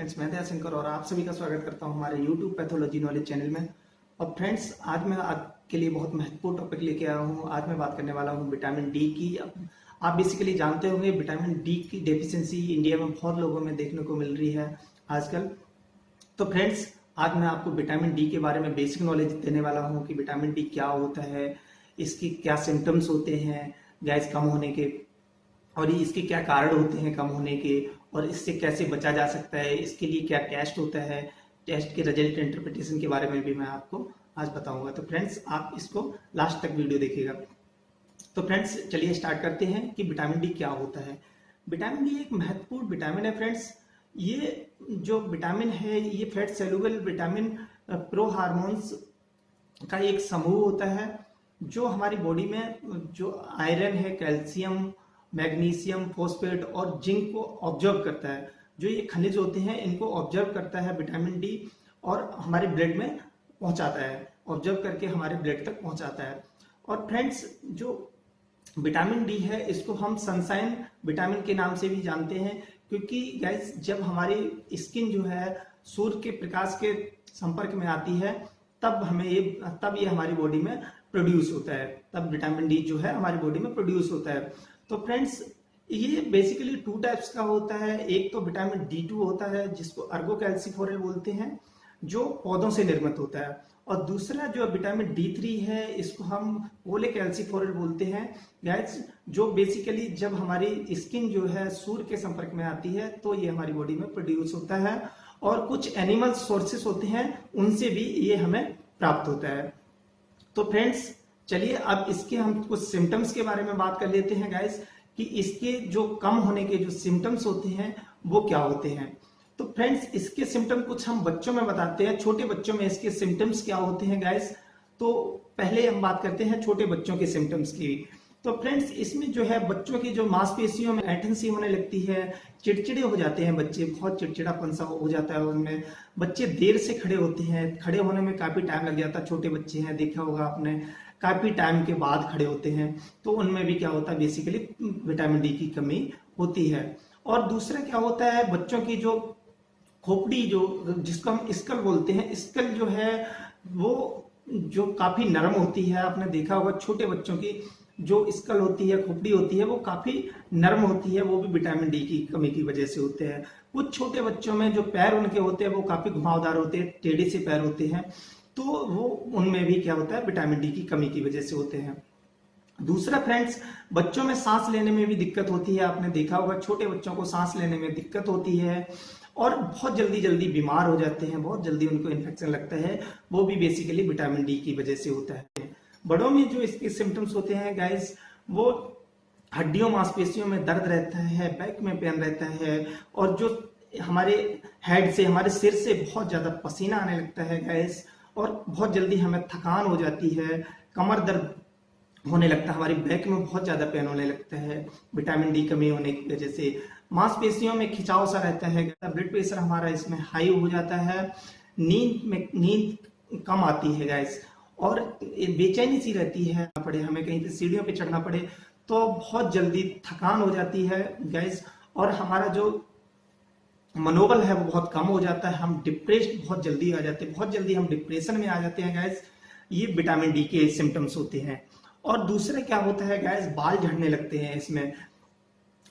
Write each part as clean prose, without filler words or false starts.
Friends, मैं दयाशंकर और आप सभी का स्वागत करता हूं हमारे YouTube पैथोलॉजी नॉलेज चैनल में। और फ्रेंड्स, आज मैं आपके लिए बहुत महत्वपूर्ण टॉपिक लेके आया हूं। आज मैं बात करने वाला हूं विटामिन डी की। आप बेसिकली जानते होंगे विटामिन डी की डेफिशिएंसी इंडिया में बहुत लोगों में देखने को मिल रही है आजकल। तो फ्रेंड्स, आज मैं आपको विटामिन डी के बारे में बेसिक नॉलेज देने वाला हूँ कि विटामिन डी क्या होता है, इसकी क्या सिम्टम्स होते हैं गैस कम होने के, और इसके क्या कारण होते हैं कम होने के, और इससे कैसे बचा जा सकता है, इसके लिए क्या टेस्ट होता है, टेस्ट के रिजल्ट इंटरप्रिटेशन के बारे में भी मैं आपको आज बताऊंगा। तो फ्रेंड्स, आप इसको लास्ट तक वीडियो देखिएगा। तो फ्रेंड्स, चलिए स्टार्ट करते हैं कि विटामिन डी क्या होता है। विटामिन डी एक महत्वपूर्ण विटामिन है फ्रेंड्स। ये जो विटामिन है ये फैट सेलुबल विटामिन प्रो हार्मोन्स का एक समूह होता है जो हमारी बॉडी में जो आयरन है, कैल्शियम, मैग्नीशियम, फॉस्फेट और जिंक को ऑब्जर्व करता है। जो ये खनिज होते हैं इनको ऑब्जर्व करता है विटामिन डी और हमारे ब्लड में पहुंचाता है, ऑब्जर्व करके हमारे ब्लड तक पहुंचाता है। और फ्रेंड्स, जो विटामिन डी है इसको हम सनशाइन विटामिन के नाम से भी जानते हैं, क्योंकि गाइस जब हमारी स्किन जो है सूर्य के प्रकाश के संपर्क में आती है तब ये हमारी बॉडी में प्रोड्यूस होता है, तब विटामिन डी जो है हमारी बॉडी में प्रोड्यूस होता है। तो फ्रेंड्स, ये बेसिकली 2 टाइप्स का होता है। एक तो विटामिन D2 होता है जिसको अर्गोकैल्सिफोरेल बोलते हैं, जो पौधों से निर्मित होता है। और दूसरा जो विटामिन D3 है इसको हम पोलेकैल्सिफोरेल बोलते हैं गाइस, जो बेसिकली जब हमारी स्किन जो है सूर्य के संपर्क में आती है तो ये हमारी बॉडी में प्रोड्यूस होता है। और कुछ एनिमल सोर्सेस होते हैं उनसे भी ये हमें प्राप्त होता है। तो फ्रेंड्स, चलिए अब इसके हम कुछ सिम्टम्स के बारे में बात कर लेते हैं गाइस, कि इसके जो कम होने के जो सिम्टम्स होते हैं वो क्या होते हैं। तो फ्रेंड्स, इसके सिम्टम कुछ हम बच्चों में बताते हैं, छोटे बच्चों में इसके सिम्टम्स क्या होते हैं गाइस। तो पहले हम बात करते हैं छोटे बच्चों के सिम्टम्स की। तो फ्रेंड्स, इसमें जो है बच्चों की जो मांसपेशियों में ऐंठन सी होने लगती है, चिड़चिड़े हो जाते हैं बच्चे, बहुत चिड़चिड़ापन सा हो जाता है उनमें। बच्चे देर से खड़े होते हैं, खड़े होने में काफी टाइम लग जाता है। छोटे बच्चे हैं, देखा होगा आपने, काफी टाइम के बाद खड़े होते हैं, तो उनमें भी क्या होता है बेसिकली विटामिन डी की कमी होती है। और दूसरा क्या होता है, बच्चों की जो खोपड़ी जो जिसको हम स्कल बोलते हैं, स्कल जो है वो जो काफी नरम होती है। आपने देखा होगा छोटे बच्चों की जो स्कल होती है, खोपड़ी होती है, वो काफी नरम होती है, वो भी विटामिन डी की कमी की वजह से होते हैं। कुछ छोटे बच्चों में जो पैर उनके होते हैं वो काफी घुमावदार होते हैं, टेढ़े से पैर होते हैं, तो वो उनमें भी क्या होता है विटामिन डी की कमी की वजह से होते हैं। दूसरा फ्रेंड्स, बच्चों में सांस लेने में भी दिक्कत होती है। आपने देखा होगा छोटे बच्चों को सांस लेने में दिक्कत होती है और बहुत जल्दी जल्दी बीमार हो जाते हैं, बहुत जल्दी उनको इन्फेक्शन लगता है, वो भी बेसिकली विटामिन डी की वजह से होता है। बड़ों में जो इसके सिम्टम्स होते हैं गाइस, वो हड्डियों मांसपेशियों में दर्द रहता है, बैक में पेन रहता है, और जो हमारे हेड से, हमारे सिर से बहुत ज्यादा पसीना आने लगता है गाइस, और बहुत जल्दी हमें थकान हो जाती है, कमर दर्द होने लगता है, हमारी बैक में बहुत ज्यादा पेन होने लगता है विटामिन डी कमी होने की वजह से। मांसपेशियों में खिंचाव सा रहता है, ब्लड प्रेशर हमारा इसमें हाई हो जाता है, नींद कम आती है गाइस, और बेचैनी सी रहती है, पड़े हमें कहीं पे सीढ़ियों पे चढ़ना पड़े तो बहुत जल्दी थकान हो जाती है गाइस, और हमारा जो मनोबल है वो बहुत कम हो जाता है, हम डिप्रेस्ड बहुत जल्दी आ जाते हैं, बहुत जल्दी हम डिप्रेशन में आ जाते हैं गाइस। ये विटामिन डी के सिम्टम्स होते हैं। और दूसरा क्या होता है गाइस, बाल झड़ने लगते हैं इसमें,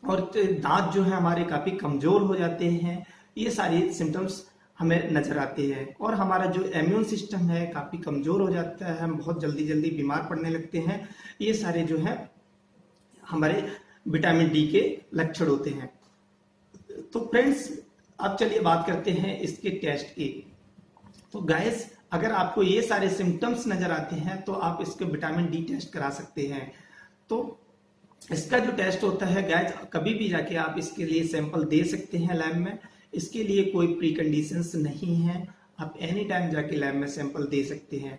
और दांत जो है हमारे काफी कमजोर हो जाते हैं। ये सारी सिम्टम्स हमें नजर आते हैं, और हमारा जो इम्यून सिस्टम है काफी कमजोर हो जाता है, हम बहुत जल्दी जल्दी बीमार पड़ने लगते हैं। ये सारे जो है हमारे विटामिन डी के लक्षण होते हैं। तो फ्रेंड्स, अब चलिए बात करते हैं इसके टेस्ट की। तो गाइस, अगर आपको ये सारे सिम्टम्स नजर आते हैं तो आप इसके विटामिन डी टेस्ट करा सकते हैं। तो इसका जो टेस्ट होता है गाइस, कभी भी जाके आप इसके लिए सैंपल दे सकते हैं लैब में, इसके लिए कोई प्री कंडीशंस नहीं है, आप एनी टाइम जाके लैब में सैंपल दे सकते हैं।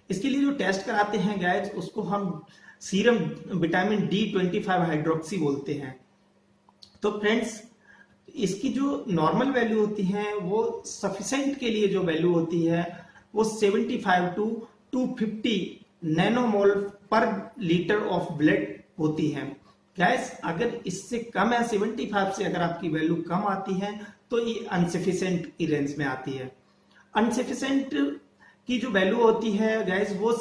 इसके लिए जो टेस्ट कराते हैं गाइस, उसको हम सीरम विटामिन D25 हाइड्रोक्सी बोलते हैं। तो फ्रेंड्स, इसकी जो नॉर्मल वैल्यू होती है वो सफिशिएंट के लिए जो वैल्यू होती है वो 75 to 250 नैनोमोल पर लीटर ऑफ ब्लड होती है। गैस अगर इससे कम है 75 से अगर आपकी वैल्यू कम आती है तो ये अनसफिशिएंट की रेंज में आती है। अनसफिशिएंट की जो वैल्यू होती है गैस वो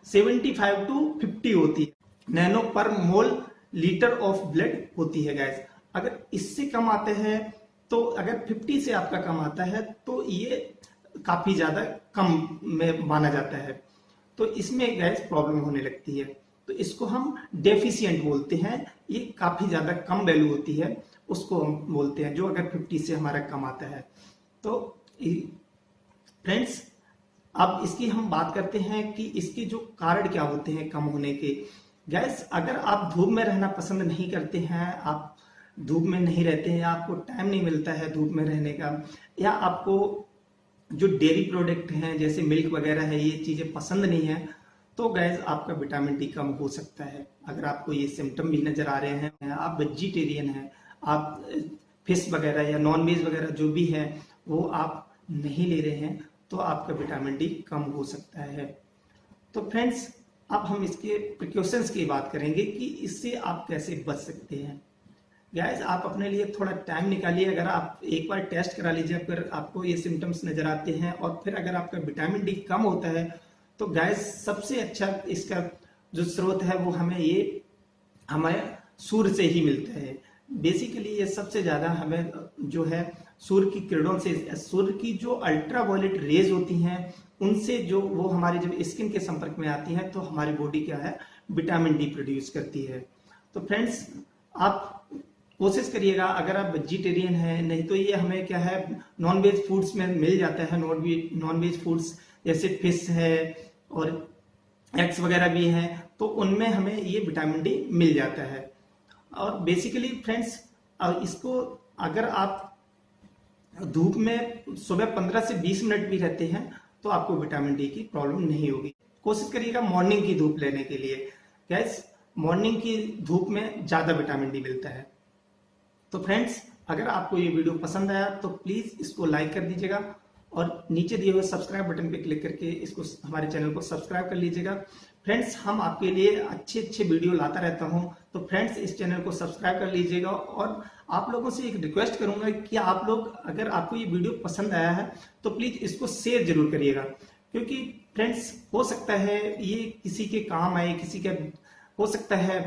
75 टू 50 होती है, नैनो पर मोल लीटर ऑफ ब्लड होती है गैस। अगर इससे कम आते हैं तो अगर 50 से आपका कम आता है तो ये काफी ज्यादा कम में माना जाता है, तो इसमें गैस प्रॉब्लम होने लगती है। तो इसको हम डेफिशिएंट बोलते हैं, ये काफी ज्यादा कम वैल्यू होती है उसको हम बोलते हैं, जो अगर 50 से हमारा कम आता है। तो फ्रेंड्स अब इसकी हम बात करते हैं कि इसके जो कारण क्या होते हैं कम होने के। गैस अगर आप धूप में रहना पसंद नहीं करते हैं, आप धूप में नहीं रहते हैं, आपको टाइम नहीं मिलता है धूप में रहने का, या आपको जो डेयरी प्रोडक्ट हैं जैसे मिल्क वगैरह है ये चीजें पसंद नहीं है, तो गैस आपका विटामिन डी कम हो सकता है। अगर आपको ये सिम्टम भी नजर आ रहे हैं, आप वेजिटेरियन हैं, आप फिश वगैरह या नॉन वेज वगैरह जो भी है वो आप नहीं ले रहे हैं, तो आपका विटामिन डी कम हो सकता है। तो फ्रेंड्स अब हम इसके प्रिकॉशंस की बात करेंगे कि इससे आप कैसे बच सकते हैं। गाइस आप अपने लिए थोड़ा टाइम निकालिए, अगर आप एक बार टेस्ट करा लीजिए, अगर आपको ये सिम्टम्स नजर आते हैं और फिर अगर आपका विटामिन डी कम होता है, तो गाइस सबसे अच्छा इसका जो स्रोत है वो हमें सूर्य से ही मिलता है। बेसिकली ये सबसे ज्यादा हमें जो है सूर्य की किरणों से, सूर्य की जो अल्ट्रा वायलेट रेज होती हैं उनसे जो वो हमारे जब स्किन के संपर्क में आती हैं तो हमारी बॉडी क्या है विटामिन डी प्रोड्यूस करती है। तो फ्रेंड्स आप कोशिश करिएगा, अगर आप वेजिटेरियन हैं, नहीं तो ये हमें क्या है नॉन वेज फूड्स में मिल जाता है, नॉन वेज फूड्स जैसे फिश है और एग्स वगैरह भी हैं, तो उनमें हमें ये विटामिन डी मिल जाता है। और बेसिकली फ्रेंड्स इसको अगर आप धूप में सुबह 15 से 20 मिनट भी रहते हैं तो आपको विटामिन डी की प्रॉब्लम नहीं होगी। कोशिश करिएगा मॉर्निंग की धूप लेने के लिए, गैस मॉर्निंग की धूप में ज्यादा विटामिन डी मिलता है। तो फ्रेंड्स अगर आपको ये वीडियो पसंद आया तो प्लीज इसको लाइक कर दीजिएगा और नीचे दिए हुए सब्सक्राइब बटन पे क्लिक करके इसको हमारे चैनल को सब्सक्राइब कर लीजिएगा। फ्रेंड्स हम आपके लिए अच्छे अच्छे वीडियो लाता रहता हूं, तो फ्रेंड्स इस चैनल को सब्सक्राइब कर लीजिएगा। और आप लोगों से एक रिक्वेस्ट करूंगा कि आप लोग अगर आपको ये वीडियो पसंद आया है तो प्लीज इसको शेयर जरूर करिएगा, क्योंकि फ्रेंड्स हो सकता है ये किसी के काम आए, किसी के हो सकता है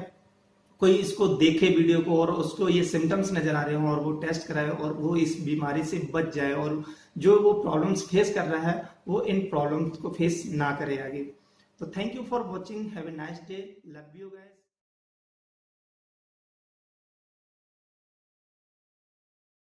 कोई इसको देखे वीडियो को और उसको ये सिम्टम्स नजर आ रहे हो और वो टेस्ट कराए और वो इस बीमारी से बच जाए और जो वो प्रॉब्लम्स फेस कर रहा है वो इन प्रॉब्लम्स को फेस ना करे आगे। तो thank you for watching, have a nice day, love you guys.